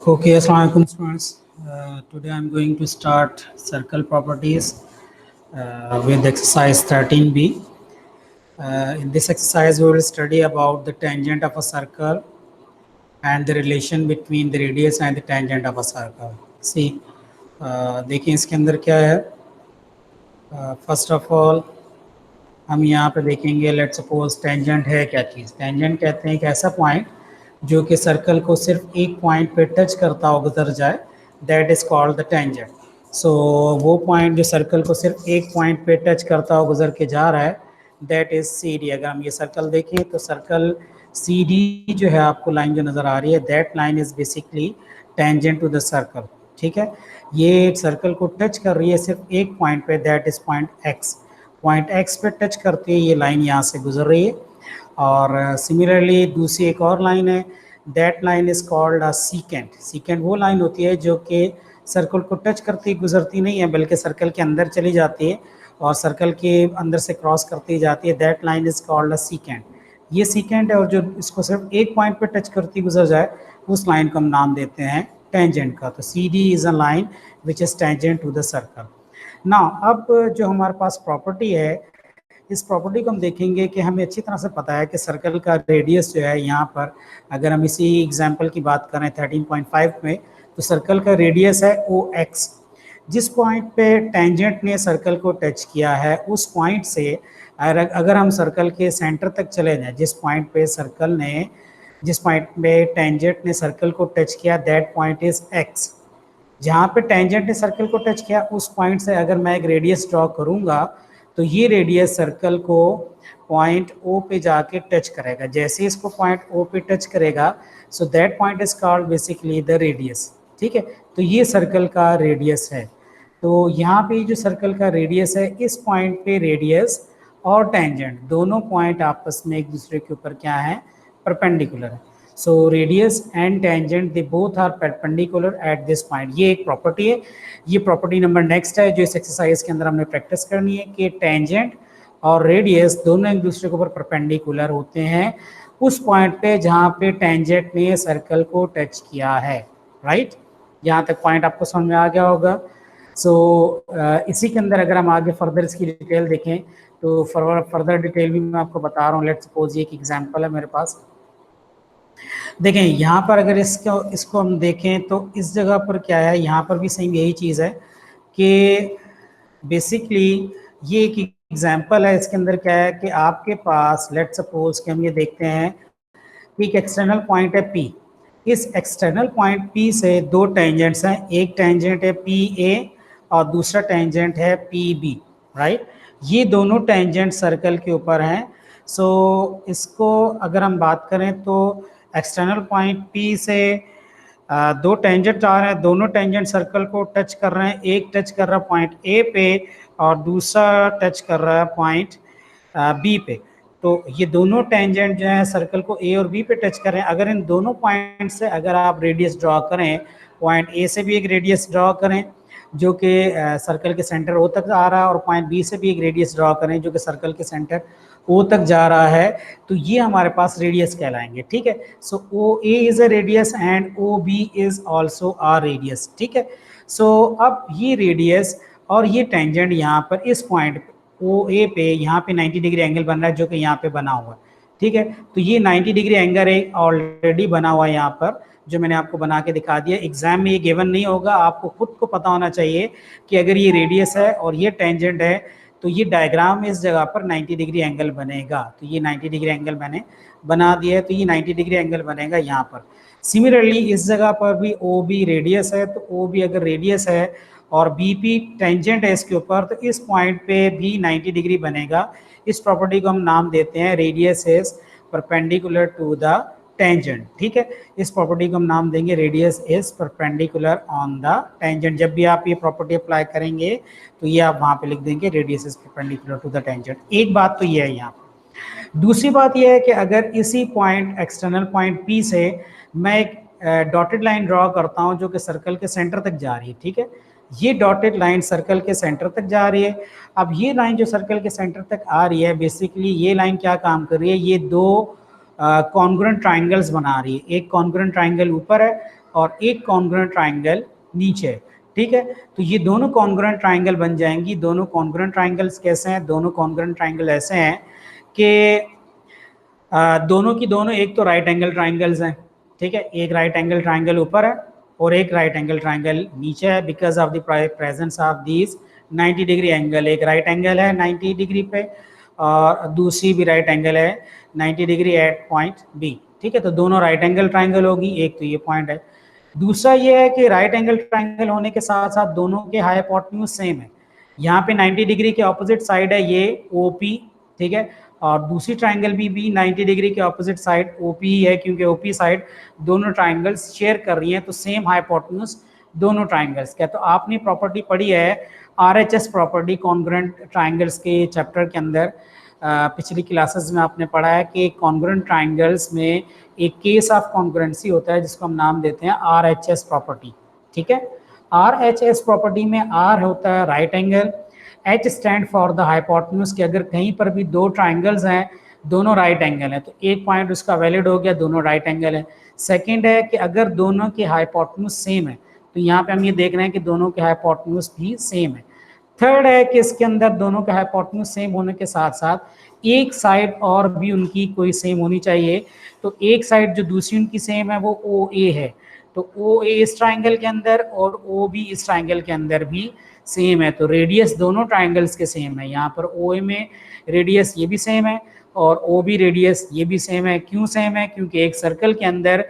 Okay, Assalamualaikum students. Today I'm going to start circle properties with exercise 13b. In this exercise, we will study about the tangent of a circle and the relation between the radius and the tangent of a circle. See, देखिए इसके अंदर क्या है. First of all हम यहाँ पे देखेंगे, let suppose tangent है क्या चीज़. टेंजेंट कहते हैं एक ऐसा पॉइंट जो कि सर्कल को सिर्फ एक पॉइंट पे टच करता हो गुजर जाए, that is called the tangent. So वो पॉइंट जो सर्कल को सिर्फ एक पॉइंट पे टच करता हो गुजर के जा रहा है, दैट इज़ सी डी. अगर हम ये सर्कल देखें तो सर्कल सी डी जो है, आपको लाइन जो नज़र आ रही है, that line is basically tangent to the circle. ठीक है, ये सर्कल को टच कर रही है सिर्फ एक पॉइंट पे, that is point x. Point x पे टच करते ही ये लाइन यहाँ से गुजर रही है. और सिमिलरली दूसरी एक और लाइन है, that line is called a secant. Secant वो लाइन होती है जो कि सर्कल को टच करती गुजरती नहीं है, बल्कि सर्कल के अंदर चली जाती है और सर्कल के अंदर से क्रॉस करती जाती है. That line is called a secant. ये सीकेंट है, और जो इसको सिर्फ एक पॉइंट पे टच करती गुजर जाए, उस लाइन को हम नाम देते हैं टेंजेंट का. तो C D is a line which is tangent to the circle. ना अब जो हमारे पास प्रॉपर्टी है, इस प्रॉपर्टी को हम देखेंगे कि हमें अच्छी तरह से पता है कि सर्कल का रेडियस जो है, यहाँ पर अगर हम इसी एग्जांपल की बात करें 13.5 में, तो सर्कल का रेडियस है ओ एक्स. जिस पॉइंट पे टेंजेंट ने सर्कल को टच किया है, उस पॉइंट से अगर हम सर्कल के सेंटर तक चले जाएं, जिस पॉइंट पे टेंजेंट ने सर्कल को टच किया, दैट पॉइंट इज एक्स. जहाँ पे टेंजेंट ने सर्कल को टच किया, उस पॉइंट से अगर मैं एक रेडियस ड्रॉ करूँगा, तो ये रेडियस सर्कल को पॉइंट ओ पे जाके टच करेगा. जैसे इसको पॉइंट ओ पे टच करेगा, so that point is called basically the radius. ठीक है, तो ये सर्कल का रेडियस है. तो यहाँ पे जो सर्कल का रेडियस है, इस पॉइंट पे रेडियस और टेंजेंट दोनों पॉइंट आपस में एक दूसरे के ऊपर क्या है, परपेंडिकुलर है. So radius and tangent they both are perpendicular at this point. ये एक प्रॉपर्टी है. ये प्रॉपर्टी नंबर नेक्स्ट है जो इस एक्सरसाइज के अंदर हमने प्रैक्टिस करनी है, कि टेंजेंट और रेडियस दोनों एक दूसरे के ऊपर परपेंडिकुलर होते हैं उस पॉइंट पे जहाँ पे टेंजेंट ने सर्कल को टच किया है. राइट, यहाँ तक पॉइंट आपको समझ में आ गया होगा. सो इसी के अंदर अगर हम आगे फर्दर इसकी डिटेल देखें, तो फर्दर डिटेल भी मैं आपको बता रहा हूँ. लेट्स सपोज ये एक एग्जांपल है मेरे पास. देखें यहाँ पर अगर इसको हम देखें, तो इस जगह पर क्या है, यहाँ पर भी सेम यही चीज़ है कि बेसिकली ये एक एग्जांपल है. इसके अंदर क्या है कि आपके पास लेट सपोज कि हम ये देखते हैं कि एक एक्सटर्नल पॉइंट है P. इस एक्सटर्नल पॉइंट P से दो टेंजेंट्स हैं. एक टेंजेंट है PA और दूसरा टेंजेंट है PB. राइट, ये दोनों टेंजेंट सर्कल के ऊपर हैं. सो इसको अगर हम बात करें, तो एक्सटर्नल पॉइंट P से दो टेंजेंट आ रहे हैं. दोनों टेंजेंट सर्कल को टच कर रहे हैं. एक टच कर रहा है पॉइंट A पे और दूसरा टच कर रहा है पॉइंट B पे. तो ये दोनों टेंजेंट जो है सर्कल को A और B पे टच कर रहे हैं. अगर इन दोनों पॉइंट से अगर आप रेडियस ड्रॉ करें, पॉइंट A से भी एक रेडियस ड्रॉ करें जो कि सर्कल के सेंटर O तक आ रहा है, और पॉइंट B से भी एक रेडियस ड्रॉ करें जो कि सर्कल के सेंटर O तक जा रहा है, तो ये हमारे पास रेडियस कहलाएंगे. ठीक है, सो OA is a radius and OB is also a radius. ठीक है, सो अब ये रेडियस और ये टेंजेंट यहाँ पर इस पॉइंट OA पे यहाँ पे 90 डिग्री एंगल बन रहा है, जो कि यहाँ पे बना हुआ है. ठीक है, तो ये 90 डिग्री एंगल एक ऑलरेडी बना हुआ है यहाँ पर, जो मैंने आपको बना के दिखा दिया. एग्जाम में ये गिवन नहीं होगा, आपको खुद को पता होना चाहिए कि अगर ये रेडियस है और ये टेंजेंट है, तो ये डायग्राम में इस जगह पर 90 डिग्री एंगल बनेगा. तो ये 90 डिग्री एंगल मैंने बना दिया है, तो ये 90 डिग्री एंगल बनेगा यहाँ पर. सिमिलरली इस जगह पर भी OB रेडियस है, तो OB अगर रेडियस है और BP टेंजेंट है इसके ऊपर, तो इस पॉइंट पे भी 90 डिग्री बनेगा. इस प्रॉपर्टी को हम नाम देते हैं radius is perpendicular to the tangent. ठीक है, इस प्रॉपर्टी को हम नाम देंगे radius is perpendicular on the tangent. जब भी आप ये प्रॉपर्टी अप्लाई करेंगे, तो ये आप वहाँ पे लिख देंगे radius is perpendicular to the tangent. एक बात तो ये है यहाँ पर. दूसरी बात यह है कि अगर इसी पॉइंट एक्सटर्नल पॉइंट P से मैं एक डॉटेड लाइन ड्रॉ करता हूँ जो कि सर्कल के सेंटर तक जा रही है. ठीक है, ये डॉटेड लाइन सर्कल के सेंटर तक जा रही है. अब ये लाइन जो सर्कल के सेंटर तक आ रही है, बेसिकली ये लाइन क्या काम कर रही है, ये दो कॉन्ग्रुएंट ट्राइंगल्स बना रही है. एक कॉन्ग्रुएंट ट्राइंगल ऊपर है और एक कॉन्ग्रुएंट ट्राइंगल नीचे, ठीक है। तो ये दोनों कॉन्ग्रुएंट ट्राइंगल बन जाएंगी। दोनों कॉन्ग्रुएंट ट्राइंगल्स कैसे हैं? दोनों कॉन्ग्रुएंट ट्राइंगल ऐसे हैं कि दोनों की दोनों एक तो राइट एंगल ट्राइंगल्स हैं, ठीक है। एक राइट एंगल ट्राइंगल ऊपर है और एक राइट एंगल ट्राइंगल नीचे है, because of the presence of these 90 degree angle. एक राइट एंगल है 90 डिग्री पे और दूसरी भी राइट एंगल है 90 डिग्री एट पॉइंट बी, ठीक है। तो दोनों राइट एंगल ट्राइंगल होगी। एक तो ये पॉइंट है। दूसरा ये है कि राइट एंगल ट्राइंगल होने के साथ साथ दोनों के हाइपोटेन्यूज सेम है। यहाँ पे 90 डिग्री के ऑपोजिट साइड है ये OP, ठीक है। और दूसरी ट्राइंगल भी 90 डिग्री के ऑपोजिट साइड OP ही है, क्योंकि OP साइड दोनों ट्राइंगल्स शेयर कर रही हैं, तो सेम हाइपोटेन्यूज दोनों ट्राइंगल्स का। तो आपने प्रॉपर्टी पढ़ी है RHS प्रॉपर्टी कॉन्ग्रुएंट ट्राइंगल्स के चैप्टर के अंदर। पिछली क्लासेस में आपने पढ़ा है कि कॉन्ग्रुएंट ट्राइंगल्स में एक केस ऑफ कॉन्ग्रुएंसी होता है जिसको हम नाम देते हैं RHS प्रॉपर्टी, ठीक है। RHS प्रॉपर्टी में R होता है right angle, H stand for the hypotenuse कि अगर कहीं पर भी दो ट्राइंगल्स हैं दोनों राइट एंगल हैं तो एक पॉइंट उसका वैलिड हो गया, दोनों राइट एंगल है। सेकंड है कि अगर दोनों के हाइपोटेन्यूज सेम है, तो यहाँ पे हम ये देख रहे हैं कि दोनों के हाइपोटेन्यूज भी सेम है। थर्ड है कि इसके अंदर दोनों के हाइपोटेन्यूज सेम होने के साथ साथ एक साइड और भी उनकी कोई सेम होनी चाहिए। तो एक साइड जो दूसरी उनकी सेम है वो OA है, तो OA इस ट्राइंगल के अंदर और OB इस ट्राइंगल के अंदर भी सेम है। तो रेडियस दोनों ट्राइंगल्स के सेम है। यहाँ पर OA में रेडियस ये भी सेम है और OB रेडियस ये भी सेम है। क्यों सेम है? क्योंकि एक सर्कल के अंदर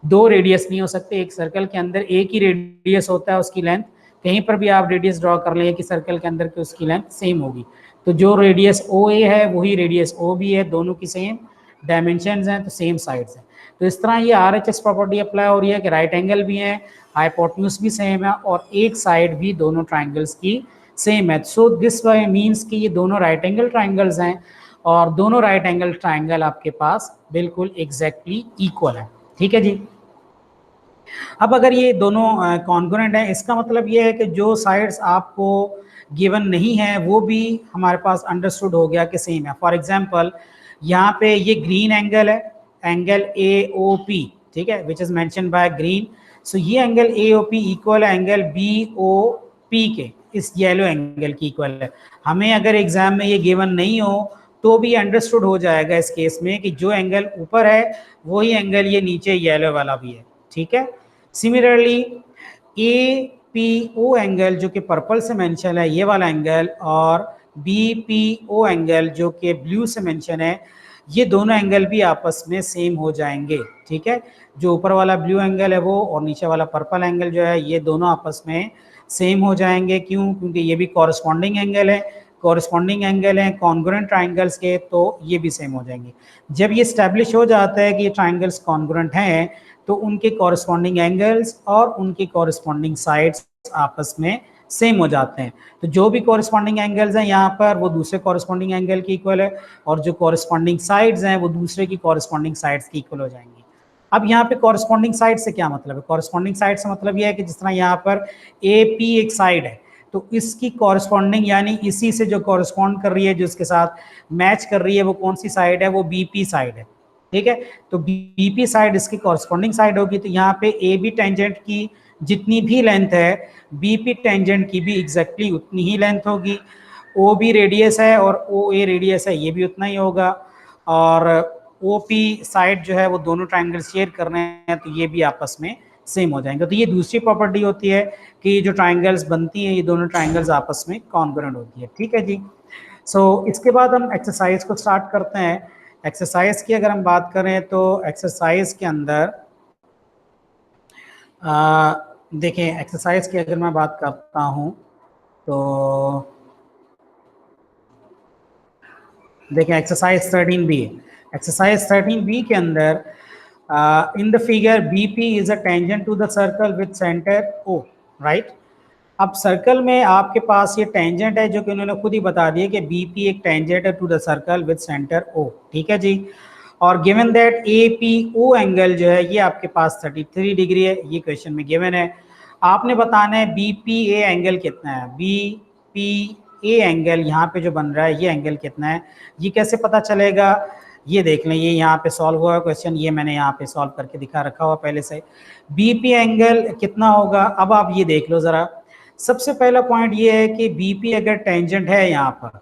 दो रेडियस नहीं हो सकते। एक सर्कल के अंदर एक ही रेडियस होता है, उसकी लेंथ कहीं पर भी आप रेडियस ड्रॉ कर लें कि सर्कल के अंदर की उसकी लेंथ सेम होगी। तो जो रेडियस OA है वही रेडियस OB है, दोनों की सेम डायमेंशंस हैं तो सेम साइड्स हैं। तो इस तरह ये RHS प्रॉपर्टी अप्लाई हो रही है कि राइट एंगल भी है, हाइपोटेन्यूज भी सेम है और एक साइड भी दोनों ट्राइंगल्स की सेम है। सो दिस वाई मीन्स कि ये दोनों राइट एंगल ट्राइंगल्स हैं और दोनों राइट एंगल ट्राइंगल आपके पास बिल्कुल एग्जैक्टली इक्वल है, ठीक है जी। अब अगर ये दोनों कॉन्ग्रुएंट हैं, इसका मतलब ये है कि जो साइड्स आपको गिवन नहीं है वो भी हमारे पास अंडरस्टूड हो गया कि सेम है। फॉर एग्जांपल यहाँ पे ये ग्रीन एंगल है, एंगल AOP, ठीक है, which is mention by green. So ये एंगल AOP इक्वल है एंगल BOP के, इस येलो एंगल की इक्वल है। हमें अगर एग्जाम में ये गिवन नहीं हो तो भी अंडरस्टूड हो जाएगा इस केस में कि जो एंगल ऊपर है वही एंगल ये नीचे येलो वाला भी है, ठीक है। सिमिलरली APO एंगल जो कि पर्पल से मेंशन है ये वाला एंगल और BPO एंगल जो कि ब्लू से मेंशन है, ये दोनों एंगल भी आपस में सेम हो जाएंगे, ठीक है। जो ऊपर वाला ब्लू एंगल है वो और नीचे वाला पर्पल एंगल जो है ये दोनों आपस में सेम हो जाएंगे। क्यों? क्योंकि ये भी कॉरस्पॉन्डिंग एंगल है, कॉरस्पॉन्डिंग एंगल हैं कॉन्ग्रुएंट ट्राइंगल्स के, तो ये भी सेम हो जाएंगे। जब ये स्टैब्लिश हो जाता है कि ये ट्राइंगल्स कॉन्ग्रुएंट हैं तो उनके कॉरस्पॉन्डिंग एंगल्स और उनके कॉरस्पॉन्डिंग साइड्स आपस में सेम हो जाते हैं। तो जो भी कॉरस्पॉन्डिंग एंगल्स हैं यहाँ पर वो दूसरे कॉरस्पॉन्डिंग एंगल की इक्वल है और जो कॉरस्पॉन्डिंग साइड्स हैं वो दूसरे की कॉरस्पॉन्डिंग साइड्स की इक्वल हो जाएंगी। अब यहाँ पे कॉरस्पॉन्डिंग साइड से क्या मतलब है? कॉरस्पॉन्डिंग साइड से मतलब यह है कि जिस तरह यहाँ पर AP एक साइड है तो इसकी कॉरस्पॉन्डिंग यानी इसी से जो कॉरस्पॉन्ड कर रही है, जो इसके साथ मैच कर रही है, वो कौन सी साइड है? वो BP साइड है, ठीक है। तो BP साइड इसकी कॉरस्पॉन्डिंग साइड होगी। तो यहाँ पे AB टेंजेंट की जितनी भी लेंथ है BP टेंजेंट की भी एग्जैक्टली उतनी ही लेंथ होगी। OB रेडियस है और OA रेडियस है, ये भी उतना ही होगा। और OP साइड जो है वो दोनों ट्राइंगल शेयर कर रहे हैं तो ये भी आपस में सेम हो जाएंगे। तो ये दूसरी प्रॉपर्टी होती है कि ये जो ट्राइंगल्स बनती हैं ये दोनों ट्राइंगल्स आपस में कॉन्ग्रुएंट होती है, ठीक है जी। सो इसके बाद हम एक्सरसाइज को स्टार्ट करते हैं। एक्सरसाइज की अगर हम बात करें तो एक्सरसाइज के अंदर देखें, एक्सरसाइज की अगर मैं बात करता हूं तो देखें एक्सरसाइज 13B। एक्सरसाइज 13B के अंदर in the figure BP is a tangent to the circle with centre O, right. अब सर्कल में आपके पास ये टेंजेंट है जो कि उन्होंने खुद ही बता दिया कि BP एक टेंजेंट है to the circle with centre O, ठीक है जी। और गिवन दैट APO एंगल जो है ये आपके पास 33 डिग्री है, ये क्वेश्चन में गिवन है। आपने बताना है BPA एंगल कितना है। BPA एंगल यहाँ पे जो बन रहा है ये एंगल कितना है, ये कैसे पता चलेगा? ये देख लें, ये यहाँ पे सॉल्व हुआ क्वेश्चन, ये मैंने यहाँ पे सॉल्व करके दिखा रखा हुआ पहले से। बीपी एंगल कितना होगा, अब आप ये देख लो जरा। सबसे पहला पॉइंट ये है कि बीपी अगर टेंजेंट है यहाँ पर,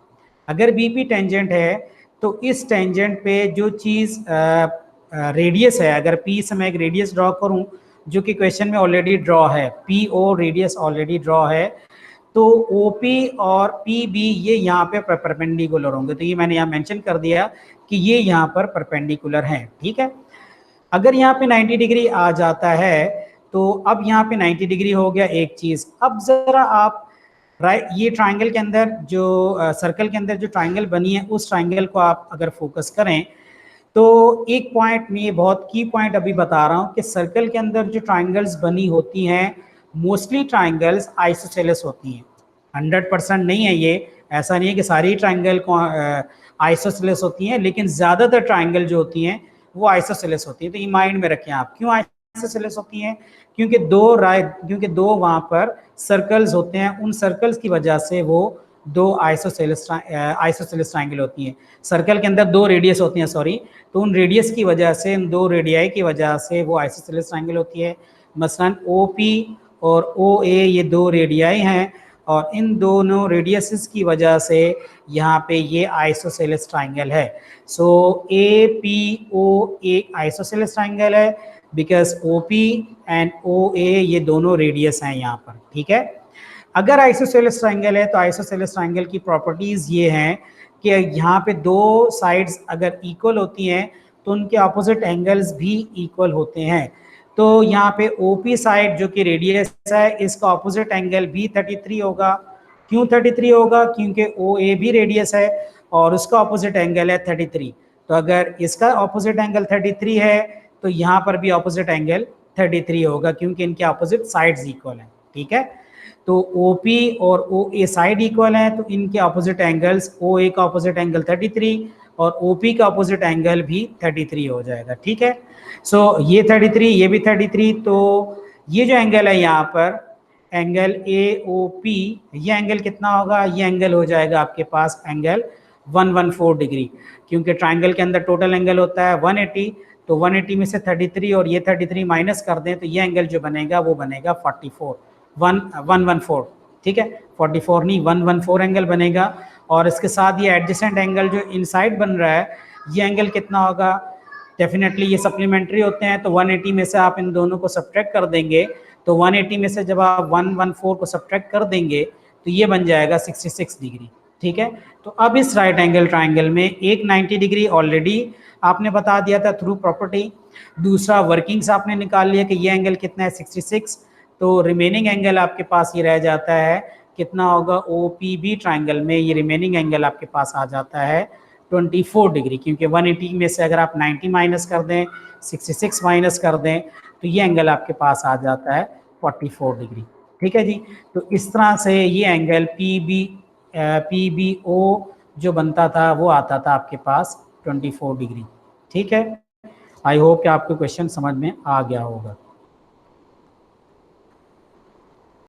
अगर बीपी टेंजेंट है तो इस टेंजेंट पे जो चीज़ रेडियस है, अगर पी से मैं एक रेडियस ड्रॉ करूं जो कि क्वेश्चन में ऑलरेडी ड्रॉ है, P O radius already draw है, तो OP और PB ये यहाँ पे परपेंडिकुलर होंगे। तो ये मैंने यहाँ मेंशन कर दिया कि ये यहाँ पर परपेंडिकुलर हैं, ठीक है। अगर यहाँ पे 90 डिग्री आ जाता है तो अब यहाँ पे 90 डिग्री हो गया एक चीज़। अब ज़रा आप राइट, ये ट्राइंगल के अंदर जो सर्कल के अंदर जो ट्राइंगल बनी है उस ट्राइंगल को आप अगर फोकस करें तो एक पॉइंट में, ये बहुत की पॉइंट अभी बता रहा हूँ कि सर्कल के अंदर जो ट्राइंगल्स बनी होती हैं मोस्टली ट्राइंगल्स आइसोसेलेस होती हैं। 100% नहीं है ये, ऐसा नहीं है कि सारी ट्राइंगल को आइसोसेलेस होती हैं, लेकिन ज़्यादातर ट्राइंगल जो होती हैं वो आइसोसेलेस होती हैं। तो ये माइंड में रखें आप, क्यों आइसोसेलेस होती हैं? क्योंकि दो वहाँ पर सर्कल्स होते हैं, उन सर्कल्स की वजह से वो दो आइसोसेलेस ट्राइंगल होती हैं। सर्कल के अंदर दो रेडियस होती हैं, सॉरी, तो उन रेडियस की वजह से, इन दो रेडियाई की वजह से वो आइसोसेलेस ट्राइंगल होती है। मसलन OP और OA ये दो रेडियाई हैं और इन दोनों रेडियसेस की वजह से यहाँ पे ये आइसोसेलेस ट्राइंगल है। सो APO एक आइसोसेलेस ट्राइंगल है बिकॉज OP एंड OA ये दोनों रेडियस हैं यहाँ पर, ठीक है। अगर आइसोसेलेस ट्राइंगल है तो आइसोसेलेस ट्राइंगल की प्रॉपर्टीज ये हैं कि यहाँ पे दो साइड्स अगर इक्वल होती हैं तो उनके ऑपोजिट एंगल्स भी इक्वल होते हैं। तो यहाँ पे OP साइड जो कि रेडियस है, इसका ऑपोजिट एंगल भी 33 होगा। क्यों 33 होगा? क्योंकि OA भी रेडियस है और उसका ऑपोजिट एंगल है 33। तो अगर इसका ऑपोजिट एंगल 33 है तो यहाँ पर भी ऑपोजिट एंगल 33 होगा, क्योंकि इनके ऑपोजिट साइड्स इक्वल हैं, ठीक है। तो OP और OA साइड इक्वल है तो इनके ऑपोजिट एंगल्स, OA का ऑपोजिट एंगल 33 और OP का ऑपोजिट एंगल भी 33 हो जाएगा, ठीक है। सो ये 33, ये भी 33, तो ये जो एंगल है यहाँ पर एंगल AOP, ये एंगल कितना होगा? ये एंगल हो जाएगा आपके पास एंगल 114 डिग्री, क्योंकि ट्राइंगल के अंदर टोटल एंगल होता है 180, तो 180 में से 33 और ये 33 माइनस कर दें तो ये एंगल जो बनेगा वो बनेगा 114, ठीक है। 44 नहीं, 114 एंगल बनेगा। और इसके साथ ये एडजेसेंट एंगल जो इनसाइड बन रहा है, ये एंगल कितना होगा? डेफिनेटली ये सप्लीमेंट्री होते हैं, तो 180 में से आप इन दोनों को सब्ट्रैक्ट कर देंगे, तो 180 में से जब आप 114 को सब्ट्रैक्ट कर देंगे तो ये बन जाएगा 66 डिग्री, ठीक है। तो अब इस राइट एंगल ट्राइंगल में एक 90 डिग्री ऑलरेडी आपने बता दिया था थ्रू प्रॉपर्टी, दूसरा वर्किंग्स आपने निकाल लिया कि ये एंगल कितना है 66, तो रिमेनिंग एंगल आपके पास ये रह जाता है, कितना होगा? OPB ट्राइंगल में ये रिमेनिंग एंगल आपके पास आ जाता है 24 डिग्री, क्योंकि 180 में से अगर आप 90 माइनस कर दें, 66 माइनस कर दें, तो ये एंगल आपके पास आ जाता है 44 डिग्री, ठीक है जी। तो इस तरह से ये एंगल PBO जो बनता था वो आता था आपके पास 24 डिग्री, ठीक है। आई होप कि आपको क्वेश्चन समझ में आ गया होगा।